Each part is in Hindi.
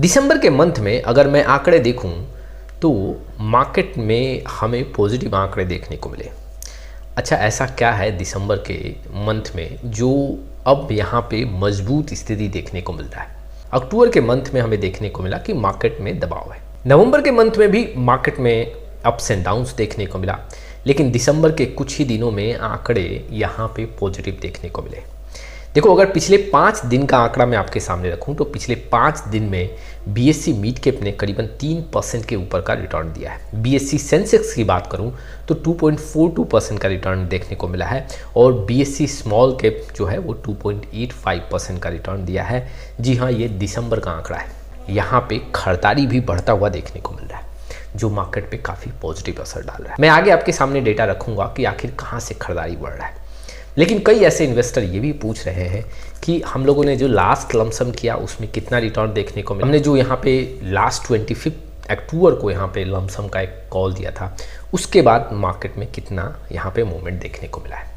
दिसंबर के मंथ में अगर मैं आंकड़े देखूं तो मार्केट में हमें पॉजिटिव आंकड़े देखने को मिले। अच्छा, ऐसा क्या है दिसंबर के मंथ में जो अब यहाँ पे मजबूत स्थिति देखने को मिल रहा है। अक्टूबर के मंथ में हमें देखने को मिला कि मार्केट में दबाव है। नवंबर के मंथ में भी मार्केट में अप्स एंड डाउन्स देखने को मिला, लेकिन दिसंबर के कुछ ही दिनों में आंकड़े यहाँ पे पॉजिटिव देखने को मिले। देखो, अगर पिछले 5 दिन का आंकड़ा मैं आपके सामने रखूं तो पिछले 5 दिन में बीएससी मिड कैप ने करीबन 3% के ऊपर का रिटर्न दिया है। बीएससी सेंसेक्स की बात करूं तो 2.42% का रिटर्न देखने को मिला है और बीएससी स्मॉल कैप जो है वो 2.85% का रिटर्न दिया है। जी हाँ, ये दिसंबर का आंकड़ा है। यहाँ पे खरीदारी भी बढ़ता हुआ देखने को मिल रहा है जो मार्केट पे काफ़ी पॉजिटिव असर डाल रहा है। मैं आगे आपके सामने डेटा रखूँगा कि आखिर कहाँ से खरीदारी बढ़ रहा है। लेकिन कई ऐसे इन्वेस्टर ये भी पूछ रहे हैं कि हम लोगों ने जो लास्ट लमसम किया उसमें कितना रिटर्न देखने को मिला। हमने जो यहाँ पे लास्ट 25 अक्टूबर को यहाँ पे लमसम का एक कॉल दिया था, उसके बाद मार्केट में कितना यहाँ पे मूवमेंट देखने को मिला है।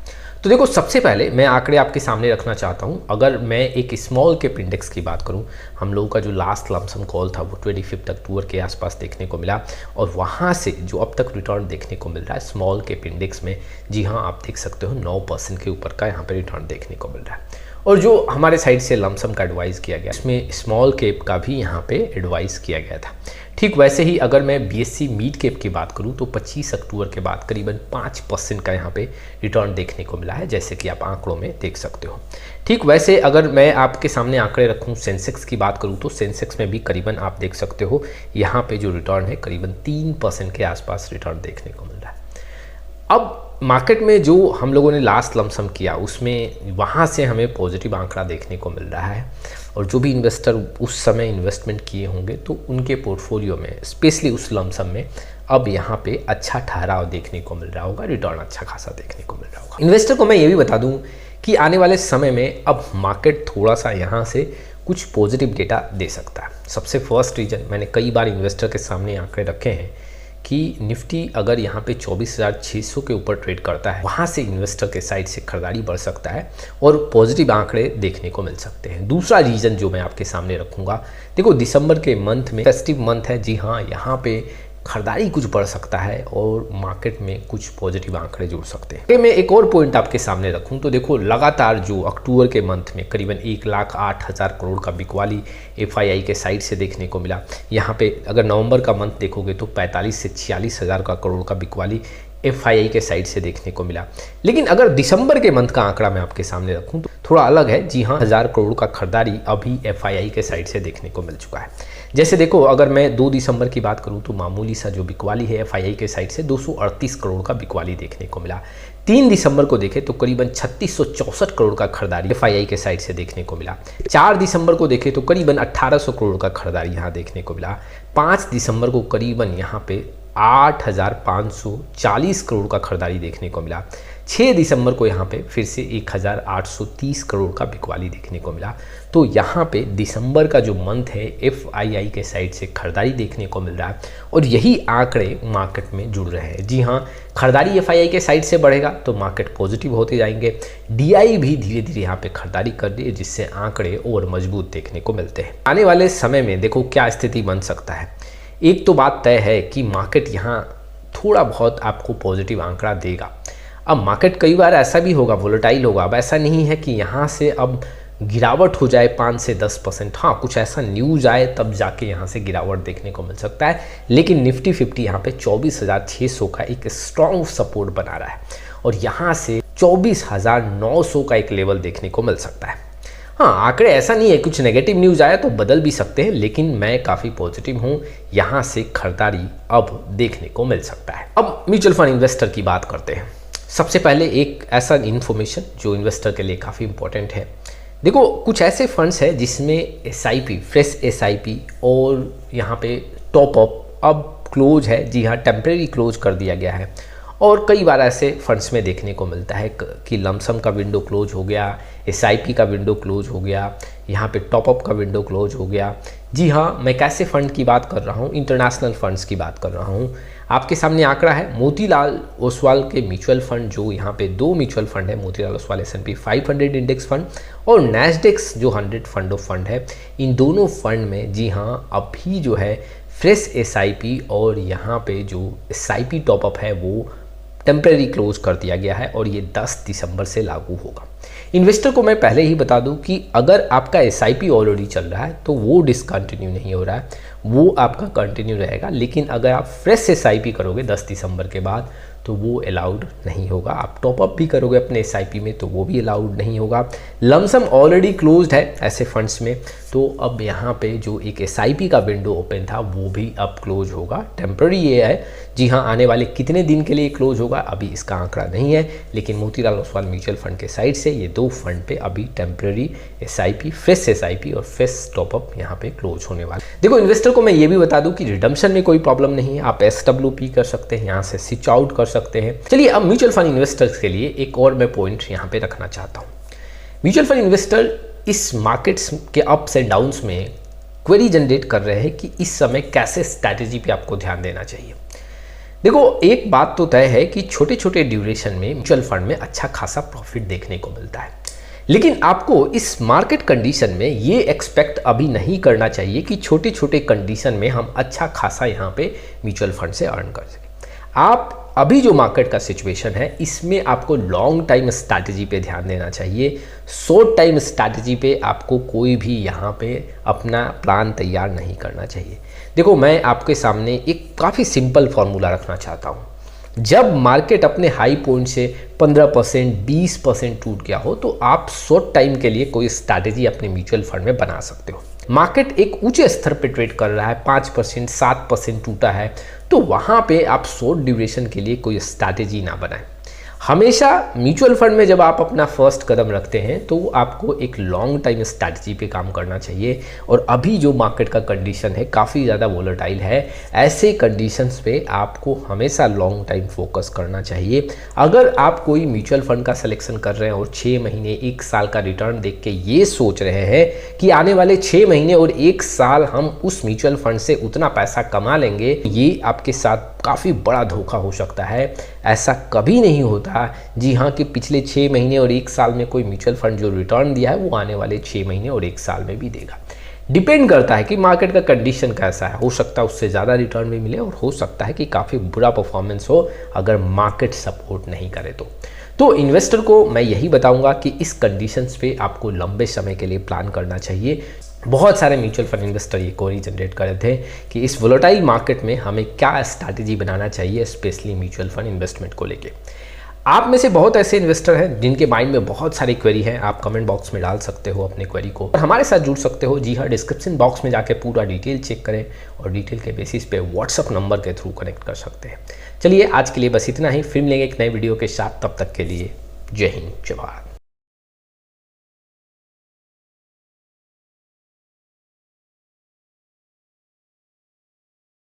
तो देखो, सबसे पहले मैं आंकड़े आपके सामने रखना चाहता हूँ। अगर मैं एक स्मॉल कैप इंडेक्स की बात करूँ, हम लोगों का जो लास्ट लमसम कॉल था वो 25 अक्टूबर के आसपास देखने को मिला और वहाँ से जो अब तक रिटर्न देखने को मिल रहा है स्मॉल कैप इंडेक्स में, जी हाँ, आप देख सकते हो 9% के ऊपर का यहाँ पे रिटर्न देखने को मिल रहा है। और जो हमारे साइड से लमसम का एडवाइस किया गया उसमें स्मॉल कैप का भी यहाँ पे एडवाइस किया गया था। ठीक वैसे ही अगर मैं बीएससी मिड कैप की बात करूँ तो 25 अक्टूबर के बाद करीबन 5% का यहाँ पे रिटर्न देखने को मिला है, जैसे कि आप आंकड़ों में देख सकते हो। ठीक वैसे अगर मैं आपके सामने आंकड़े रखूँ सेंसेक्स की बात करूँ तो सेंसेक्स में भी करीबन आप देख सकते हो यहाँ पे जो रिटर्न है करीबन 3% के आसपास रिटर्न देखने को मिल रहा है। अब मार्केट में जो हम लोगों ने लास्ट लमसम किया उसमें वहाँ से हमें पॉजिटिव आंकड़ा देखने को मिल रहा है और जो भी इन्वेस्टर उस समय इन्वेस्टमेंट किए होंगे तो उनके पोर्टफोलियो में स्पेशली उस लमसम में अब यहाँ पे अच्छा ठहराव देखने को मिल रहा होगा, रिटर्न अच्छा खासा देखने को मिल रहा होगा। इन्वेस्टर को मैं ये भी बता दूँ कि आने वाले समय में अब मार्केट थोड़ा सा यहाँ से कुछ पॉजिटिव डेटा दे सकता है। सबसे फर्स्ट रीजन, मैंने कई बार इन्वेस्टर के सामने आंकड़े रखे हैं कि निफ्टी अगर यहाँ पे 24,600 के ऊपर ट्रेड करता है, वहाँ से इन्वेस्टर के साइड से खरीदारी बढ़ सकता है और पॉजिटिव आंकड़े देखने को मिल सकते हैं। दूसरा रीज़न जो मैं आपके सामने रखूँगा, देखो दिसंबर के मंथ में फेस्टिव मंथ है, जी हाँ, यहाँ पे खरीदारी कुछ बढ़ सकता है और मार्केट में कुछ पॉजिटिव आंकड़े जुड़ सकते हैं। मैं एक और पॉइंट आपके सामने रखूं तो देखो, लगातार जो अक्टूबर के मंथ में करीबन 1,08,000 करोड़ का बिकवाली एफआईआई के साइड से देखने को मिला। यहाँ पे अगर नवंबर का मंथ देखोगे तो 45 से 46 हज़ार का करोड़ का बिकवाली एफआईआई के साइड से देखने को मिला। लेकिन अगर दिसंबर के मंथ का आंकड़ा मैं आपके सामने रखूं तो थोड़ा अलग है। जी हाँ, 1000 करोड़ का खरीदारी अभी एफआईआई के साइड से देखने को मिल चुका है। जैसे देखो, अगर मैं 2 दिसंबर की बात करूं तो मामूली सा जो बिकवाली है एफआईआई के साइड से 238 करोड़ का बिकवाली देखने को मिला। 3 दिसंबर को देखें तो करीबन 3664 करोड़ का खरीदारी एफआईआई के साइड से देखने को मिला। 4 दिसंबर को देखें तो करीबन 1800 करोड़ का खरीदारी यहाँ देखने को मिला। 5 दिसंबर को करीबन यहाँ पे 8,540 करोड़ का खरीदारी देखने को मिला। 6 दिसंबर को यहाँ पे फिर से 1,830 करोड़ का बिकवाली देखने को मिला। तो यहाँ पे दिसंबर का जो मंथ है एफआईआई के साइड से खरीदारी देखने को मिल रहा है और यही आंकड़े मार्केट में जुड़ रहे हैं। जी हाँ, खरीदारी एफआईआई के साइड से बढ़ेगा तो मार्केट पॉजिटिव होते जाएंगे। डीआई भी धीरे धीरे यहाँ पे खरीदारी कर रही है जिससे आंकड़े और मजबूत देखने को मिलते हैं। आने वाले समय में देखो क्या स्थिति बन सकता है। एक तो बात तय है कि मार्केट यहाँ थोड़ा बहुत आपको पॉजिटिव आंकड़ा देगा। अब मार्केट कई बार ऐसा भी होगा, वोलेटाइल होगा। अब ऐसा नहीं है कि यहाँ से अब गिरावट हो जाए 5 से 10%। हाँ, कुछ ऐसा न्यूज़ आए तब जाके यहाँ से गिरावट देखने को मिल सकता है। लेकिन निफ्टी 50 यहाँ पे 24,600 का एक स्ट्रॉन्ग सपोर्ट बना रहा है और यहाँ से 24,900 का एक लेवल देखने को मिल सकता है। हाँ, आंकड़े ऐसा नहीं है, कुछ नेगेटिव न्यूज़ आया तो बदल भी सकते हैं, लेकिन मैं काफ़ी पॉजिटिव हूँ। यहाँ से खरीदारी अब देखने को मिल सकता है। अब म्यूचुअल फंड इन्वेस्टर की बात करते हैं। सबसे पहले एक ऐसा इन्फॉर्मेशन जो इन्वेस्टर के लिए काफ़ी इंपॉर्टेंट है। देखो, कुछ ऐसे फंड्स हैं जिसमें एसआईपी, फ्रेश एसआईपी और यहाँ पे टॉप अप अब क्लोज है। जी हाँ, टेम्परेरी क्लोज कर दिया गया है और कई बार ऐसे फंड्स में देखने को मिलता है कि लमसम का विंडो क्लोज हो गया, SIP का विंडो क्लोज हो गया, यहाँ पे टॉपअप का विंडो क्लोज हो गया। जी हाँ, मैं कैसे फ़ंड की बात कर रहा हूँ, इंटरनेशनल फंड्स की बात कर रहा हूँ। आपके सामने आंकड़ा है मोतीलाल ओसवाल के म्यूचुअल फंड, जो यहाँ पे 2 म्यूचुअल फंड है, Motilal Oswal S&P 500 index fund और नैस्डैक्स जो 100 फंड ऑफ फंड है। इन दोनों फंड में जी हाँ अभी जो है फ्रेश SIP और यहाँ पे जो SIP टॉपअप है वो टेम्परेरी क्लोज कर दिया गया है और ये 10 दिसंबर से लागू होगा। इन्वेस्टर को मैं पहले ही बता दूं कि अगर आपका SIP ऑलरेडी चल रहा है तो वो डिसकंटिन्यू नहीं हो रहा है, वो आपका कंटिन्यू रहेगा। लेकिन अगर आप फ्रेश SIP करोगे 10 दिसंबर के बाद तो वो अलाउड नहीं होगा। आप टॉपअप भी करोगे अपने SIP में तो वो भी अलाउड नहीं होगा। लमसम ऑलरेडी क्लोज्ड है ऐसे फंड्स में, तो अब यहाँ पे जो एक SIP का विंडो ओपन था वो भी अब क्लोज होगा। टेम्पररी ये है, जी हाँ, आने वाले कितने दिन के लिए क्लोज होगा अभी इसका आंकड़ा नहीं है, लेकिन मोतीलाल ओसवाल म्यूचुअल फंड के साइड से ये 2 फंड पे अभी टेम्पररी SIP, फ्रेश SIP और फ्रेश टॉपअप यहाँ पे क्लोज होने वाले। देखो इन्वेस्टर को मैं ये भी बता दूं कि रिडम्पशन में कोई प्रॉब्लम नहीं है, आप SWP कर सकते हैं, यहाँ से स्विच आउट कर सकते हैं। चलिए अब म्यूचुअल फंड इन्वेस्टर्स के लिए एक और मैं पॉइंट यहाँ पे रखना चाहता हूँ। म्यूचुअल फंड इन्वेस्टर इस मार्केट्स के अप्स एंड डाउन्स में क्वेरी जनरेट कर रहे हैं कि इस समय कैसे स्ट्रैटेजी पे आपको ध्यान देना चाहिए। देखो एक बात तो तय है कि छोटे छोटे ड्यूरेशन में म्यूचुअल फंड में अच्छा खासा प्रॉफिट देखने को मिलता है, लेकिन आपको इस मार्केट कंडीशन में ये एक्सपेक्ट अभी नहीं करना चाहिए कि छोटे छोटे कंडीशन में हम अच्छा खासा यहाँ पे म्यूचुअल फंड से अर्न कर सकें। आप अभी जो मार्केट का सिचुएशन है इसमें आपको लॉन्ग टाइम स्ट्रैटेजी पे ध्यान देना चाहिए। शॉर्ट टाइम स्ट्रैटेजी पे आपको कोई भी यहाँ पे अपना प्लान तैयार नहीं करना चाहिए। देखो मैं आपके सामने एक काफ़ी सिंपल फार्मूला रखना चाहता हूँ। जब मार्केट अपने हाई पॉइंट से 15%, 20% टूट गया हो तो आप शॉर्ट टाइम के लिए कोई स्ट्रैटेजी अपने म्यूचुअल फंड में बना सकते हो। मार्केट एक ऊंचे स्तर पे ट्रेड कर रहा है, 5%, 7% टूटा है, तो वहाँ पे आप शॉर्ट ड्यूरेशन के लिए कोई स्ट्रैटेजी ना बनाएं। हमेशा म्यूचुअल फंड में जब आप अपना फर्स्ट कदम रखते हैं तो आपको एक लॉन्ग टाइम स्ट्रैटेजी पे काम करना चाहिए। और अभी जो मार्केट का कंडीशन है काफ़ी ज़्यादा वोलेटाइल है, ऐसे कंडीशंस पे आपको हमेशा लॉन्ग टाइम फोकस करना चाहिए। अगर आप कोई म्यूचुअल फंड का सिलेक्शन कर रहे हैं और 6 महीने 1 साल का रिटर्न देख के ये सोच रहे हैं कि आने वाले 6 महीने और 1 साल हम उस म्यूचुअल फंड से उतना पैसा कमा लेंगे, ये आपके साथ काफ़ी बड़ा धोखा हो सकता है। ऐसा कभी नहीं होता। जी हाँ, कि पिछले 6 महीने और 1 साल में कोई म्यूचुअल फंड जो रिटर्न दिया है वो आने वाले 6 महीने और 1 साल में भी देगा। डिपेंड करता है कि मार्केट का कंडीशन कैसा है। हो सकता है उससे ज़्यादा रिटर्न भी मिले और हो सकता है कि काफ़ी बुरा परफॉर्मेंस हो अगर मार्केट सपोर्ट नहीं करे तो इन्वेस्टर को मैं यही बताऊंगा कि इस कंडीशंस पे आपको लंबे समय के लिए प्लान करना चाहिए। बहुत सारे म्यूचुअल फंड इन्वेस्टर ये क्वेरी जनरेट कर रहे थे कि इस वोलेटाइल मार्केट में हमें क्या स्ट्रैटेजी बनाना चाहिए, स्पेशली म्यूचुअल फंड इन्वेस्टमेंट को लेके। आप में से बहुत ऐसे इन्वेस्टर हैं जिनके माइंड में बहुत सारी क्वेरी हैं। आप कमेंट बॉक्स में डाल सकते हो अपने क्वेरी को और हमारे साथ जुड़ सकते हो। जी हाँ, डिस्क्रिप्शन बॉक्स में जाके पूरा डिटेल चेक करें और डिटेल के बेसिस पे व्हाट्सअप नंबर के थ्रू कनेक्ट कर सकते हैं। चलिए आज के लिए बस इतना ही, फिर मिलेंगे एक नए वीडियो के साथ। तब तक के लिए जय हिंद, जय भारत।